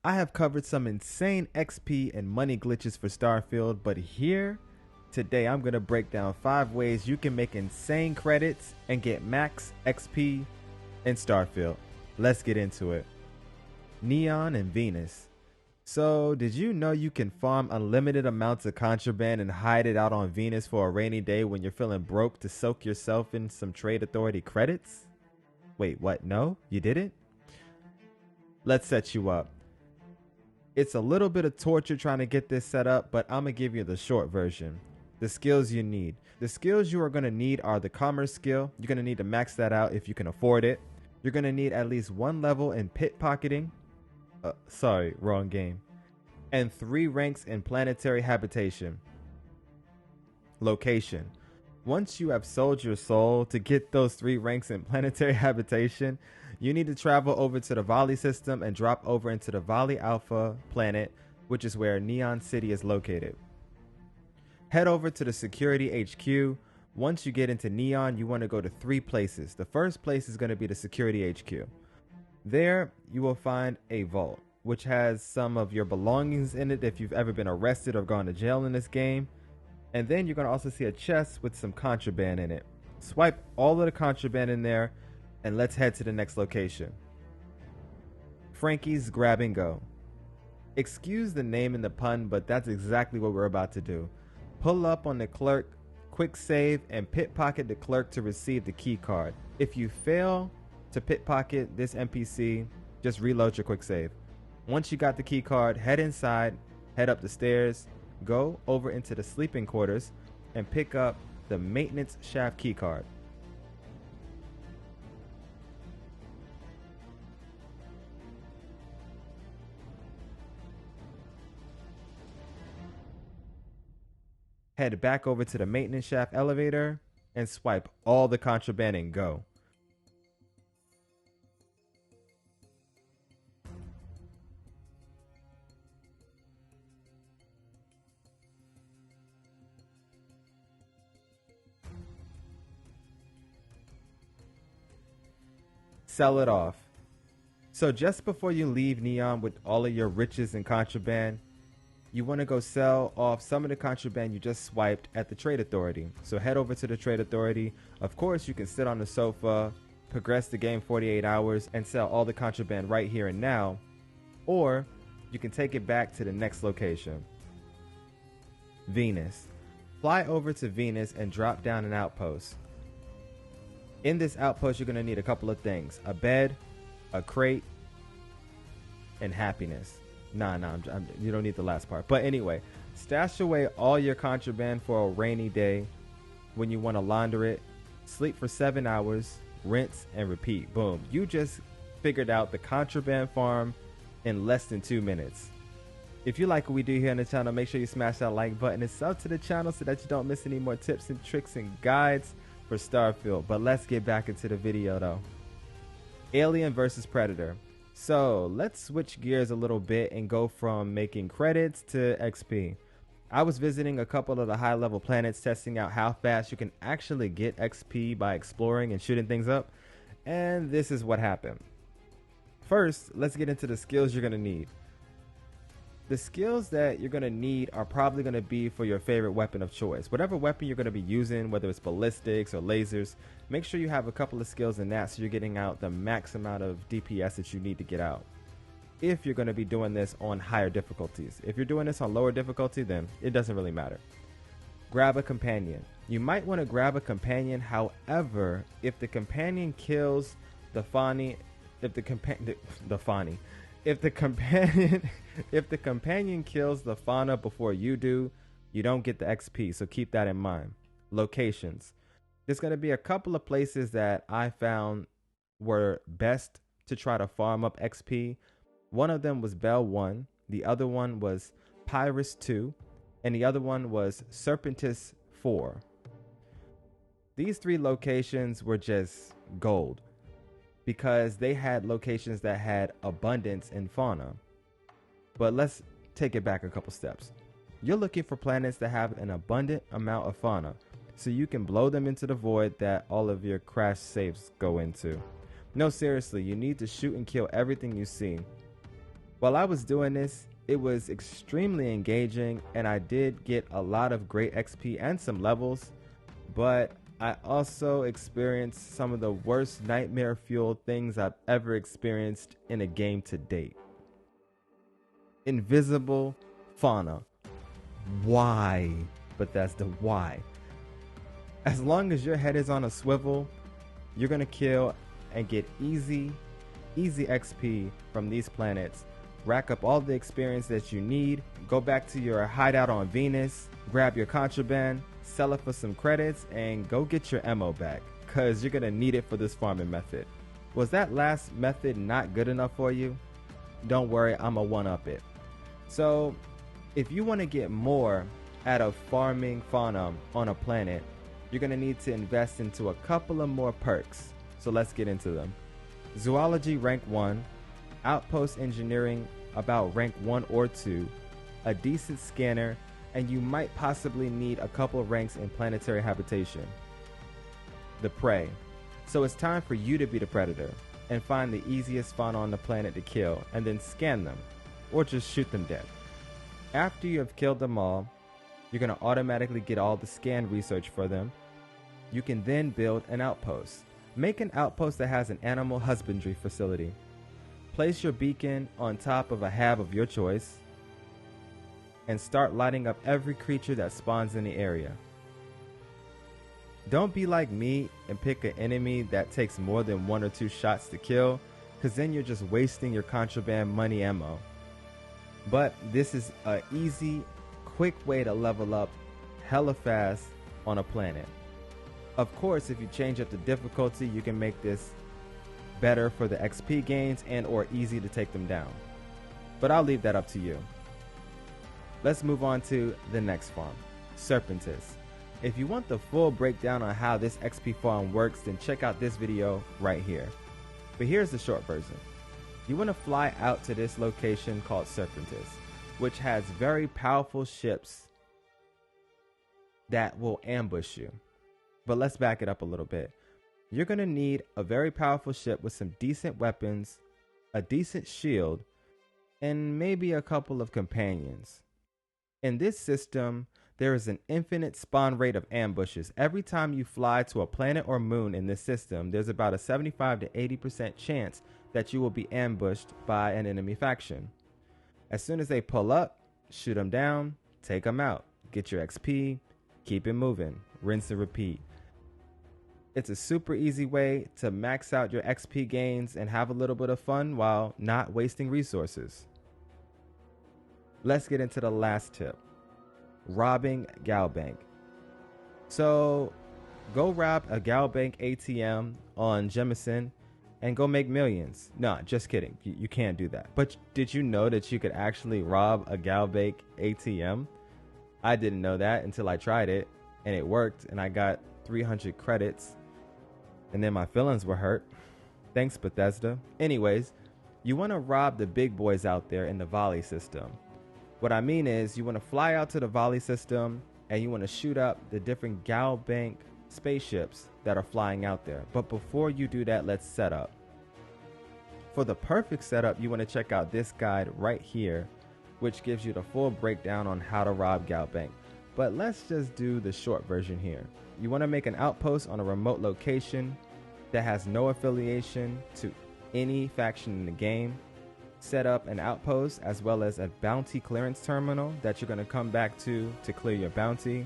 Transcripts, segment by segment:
I have covered some insane XP and money glitches for Starfield, but today I'm going to break down 5 ways you can make insane credits and get max XP in Starfield. Let's get into it. Neon and Venus. So, did you know you can farm unlimited amounts of contraband and hide it out on Venus for a rainy day when you're feeling broke to soak yourself in some Trade Authority credits? Wait, what? No? You didn't? Let's set you up. It's a little bit of torture trying to get this set up, but I'm going to give you the short version. The skills you need. The skills you are going to need are the commerce skill. You're going to need to max that out if you can afford it. You're going to need at least 1 level in pickpocketing. Sorry, wrong game. And 3 ranks in planetary habitation. Location. Once you have sold your soul to get those 3 ranks in planetary habitation, you need to travel over to the Valley system and drop over into the Valley Alpha planet, which is where Neon City is located. Head over to the security HQ. Once you get into Neon, you want to go to 3 places. The first place is going to be the security HQ. There, you will find a vault, which has some of your belongings in it if you've ever been arrested or gone to jail in this game. And then you're going to also see a chest with some contraband in it. Swipe all of the contraband in there, and let's head to the next location. Frankies Grab and Go. Excuse the name and the pun, but that's exactly what we're about to do. Pull up on the clerk, quick save, and pickpocket the clerk to receive the key card. If you fail to pickpocket this NPC, just reload your quick save. Once you got the key card, head inside, head up the stairs, go over into the sleeping quarters, and pick up the maintenance shaft key card. Head back over to the maintenance shaft elevator and swipe all the contraband and go. Sell it off. So just before you leave Neon with all of your riches and contraband, you want to go sell off some of the contraband you just swiped at the Trade Authority. So head over to the Trade Authority. Of course, you can sit on the sofa, progress the game 48 hours, and sell all the contraband right here and now. Or you can take it back to the next location. Venus. Fly over to Venus and drop down an outpost. In this outpost, you're going to need a couple of things. A bed, a crate, and happiness. Nah, you don't need the last part. But anyway, stash away all your contraband for a rainy day when you want to launder it. Sleep for 7 hours, rinse, and repeat. Boom. You just figured out the contraband farm in less than 2 minutes. If you like what we do here on the channel, make sure you smash that like button and sub to the channel so that you don't miss any more tips and tricks and guides for Starfield. But let's get back into the video though. Alien versus Predator. So let's switch gears a little bit and go from making credits to XP. I was visiting a couple of the high level planets, testing out how fast you can actually get XP by exploring and shooting things up. And this is what happened. First, let's get into the skills you're going to need. The skills that you're going to need are probably going to be for your favorite weapon of choice. Whatever weapon you're going to be using, whether it's ballistics or lasers, make sure you have a couple of skills in that so you're getting out the max amount of DPS that you need to get out. If you're going to be doing this on higher difficulties. If you're doing this on lower difficulty, then it doesn't really matter. Grab a companion. You might want to grab a companion, however, if the companion kills the fauna, if the companion kills the fauna before you do, you don't get the XP, so keep that in mind. Locations. There's going to be a couple of places that I found were best to try to farm up XP. One of them was Bell 1, the other one was Pyraas 2, and the other one was Serpentis 4. These 3 locations were just gold because they had locations that had abundance in fauna. But let's take it back a couple steps. You're looking for planets that have an abundant amount of fauna, so you can blow them into the void that all of your crash saves go into. No, seriously, you need to shoot and kill everything you see. While I was doing this, it was extremely engaging and I did get a lot of great XP and some levels, but I also experienced some of the worst nightmare-fueled things I've ever experienced in a game to date. Invisible fauna. Why, Bethesda, why? As long as your head is on a swivel, you're gonna kill and get easy XP from these planets. Rack up all the experience that you need, go back to your hideout on Venus, grab your contraband, sell it for some credits, and go get your ammo back, cause you're gonna need it for this farming method. Was that last method not good enough for you? Don't worry, I'ma one-up it. So, if you wanna get more out of farming fauna on a planet, you're gonna need to invest into a couple of more perks. So let's get into them. Zoology rank 1, Outpost engineering about rank 1 or 2, a decent scanner, and you might possibly need a couple ranks in planetary habitation. The prey. So it's time for you to be the predator and find the easiest fauna on the planet to kill and then scan them or just shoot them dead. After you have killed them all, you're going to automatically get all the scan research for them. You can then build an outpost. Make an outpost that has an animal husbandry facility. Place your beacon on top of a hab of your choice and start lighting up every creature that spawns in the area. Don't be like me and pick an enemy that takes more than 1 or 2 shots to kill, because then you're just wasting your contraband money ammo. But this is an easy, quick way to level up hella fast on a planet. Of course, if you change up the difficulty, you can make this better for the XP gains and or easy to take them down. But I'll leave that up to you. Let's move on to the next farm, Serpentis. If you want the full breakdown on how this XP farm works, then check out this video right here. But here's the short version. You want to fly out to this location called Serpentis, which has very powerful ships that will ambush you. But let's back it up a little bit. You're going to need a very powerful ship with some decent weapons, a decent shield, and maybe a couple of companions. In this system, there is an infinite spawn rate of ambushes. Every time you fly to a planet or moon in this system, there's about a 75 to 80% chance that you will be ambushed by an enemy faction. As soon as they pull up, shoot them down, take them out, get your XP, keep it moving, rinse and repeat. It's a super easy way to max out your XP gains and have a little bit of fun while not wasting resources. Let's get into the last tip. Robbing Galbank. So go rob a Galbank ATM on Jemison and go make millions. No, just kidding. You can't do that. But did you know that you could actually rob a Galbank ATM? I didn't know that until I tried it and it worked and I got 300 credits and then my feelings were hurt. Thanks, Bethesda. Anyways, you want to rob the big boys out there in the volley system. What I mean is you want to fly out to the volley system and you want to shoot up the different Galbank spaceships that are flying out there. But before you do that, let's set up. For the perfect setup, you want to check out this guide right here, which gives you the full breakdown on how to rob Galbank. But let's just do the short version here. You want to make an outpost on a remote location that has no affiliation to any faction in the game. Set up an outpost as well as a bounty clearance terminal that you're going to come back to clear your bounty.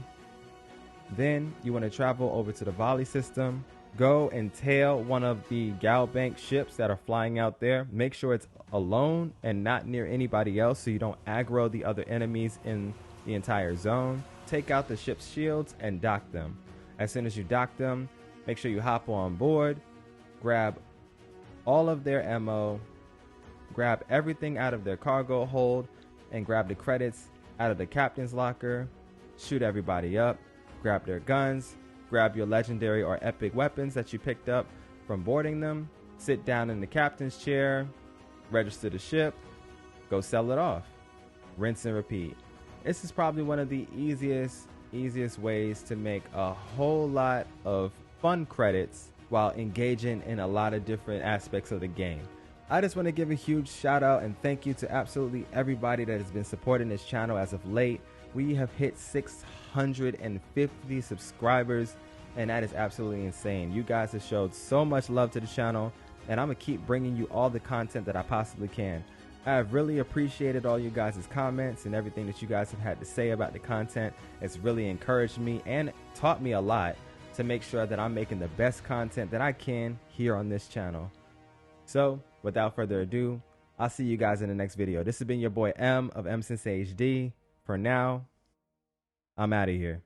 Then you want to travel over to the volley system. Go and tail one of the Galbank ships that are flying out there. Make sure it's alone and not near anybody else so you don't aggro the other enemies in the entire zone. Take out the ship's shields and dock them. As soon as you dock them, make sure you hop on board, grab all of their ammo, grab everything out of their cargo hold, and grab the credits out of the captain's locker, shoot everybody up, grab their guns, grab your legendary or epic weapons that you picked up from boarding them, sit down in the captain's chair, register the ship, go sell it off, rinse and repeat. This is probably one of the easiest ways to make a whole lot of fun credits while engaging in a lot of different aspects of the game. I just want to give a huge shout out and thank you to absolutely everybody that has been supporting this channel as of late. We have hit 650 subscribers, and that is absolutely insane. You guys have showed so much love to the channel, and I'm going to keep bringing you all the content that I possibly can. I have really appreciated all you guys' comments and everything that you guys have had to say about the content. It's really encouraged me and taught me a lot to make sure that I'm making the best content that I can here on this channel. So, without further ado, I'll see you guys in the next video. This has been your boy M of M Sensei HD. For now, I'm out of here.